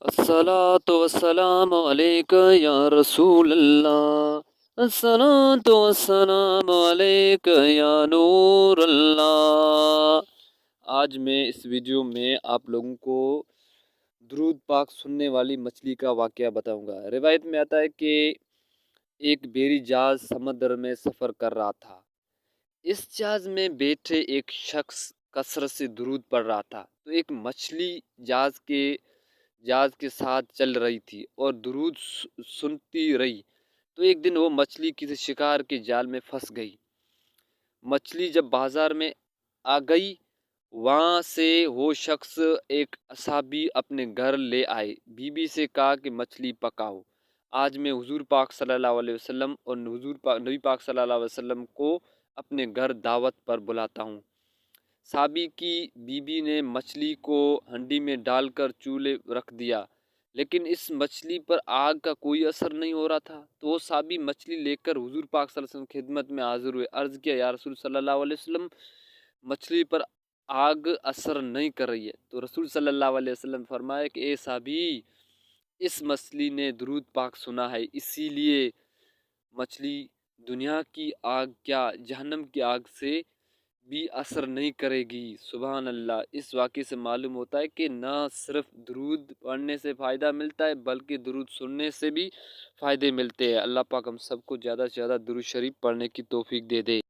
الصلاۃ والسلام علیک یا رسول اللہ، الصلاۃ والسلام علیک یا نور اللہ۔ آج میں اس ویڈیو میں آپ لوگوں کو درود پاک سننے والی مچھلی کا واقعہ بتاؤں گا۔ روایت میں آتا ہے کہ ایک بیری جہاز سمندر میں سفر کر رہا تھا۔ اس جہاز میں بیٹھے ایک شخص کثرت سے درود پڑھ رہا تھا، تو ایک مچھلی جہاز کے ساتھ چل رہی تھی اور درود سنتی رہی۔ تو ایک دن وہ مچھلی کسی شکار کے جال میں پھنس گئی۔ مچھلی جب بازار میں آ گئی، وہاں سے وہ شخص ایک اصحابی اپنے گھر لے آئے۔ بی بی سے کہا کہ مچھلی پکاؤ، آج میں حضور پاک صلی اللہ علیہ وسلم اور نبی پاک صلی اللہ علیہ وسلم کو اپنے گھر دعوت پر بلاتا ہوں۔ صحابی کی بی بی نے مچھلی کو ہنڈی میں ڈال کر چولہے رکھ دیا، لیکن اس مچھلی پر آگ کا کوئی اثر نہیں ہو رہا تھا۔ تو وہ صحابی مچھلی لے کر حضور پاک صلی اللہ علیہ وسلم کی خدمت میں حاضر ہوئے۔ عرض کیا، یا رسول صلی اللہ علیہ وسلم، مچھلی پر آگ اثر نہیں کر رہی ہے۔ تو رسول صلی اللہ علیہ وسلم فرمایا کہ اے صحابی، اس مچھلی نے درود پاک سنا ہے، اسی لیے مچھلی دنیا کی آگ کیا جہنم کی آگ سے بھی اثر نہیں کرے گی۔ سبحان اللہ۔ اس واقعے سے معلوم ہوتا ہے کہ نہ صرف درود پڑھنے سے فائدہ ملتا ہے بلکہ درود سننے سے بھی فائدے ملتے ہیں۔ اللہ پاک ہم سب کو زیادہ سے زیادہ درود شریف پڑھنے کی توفیق دے دے۔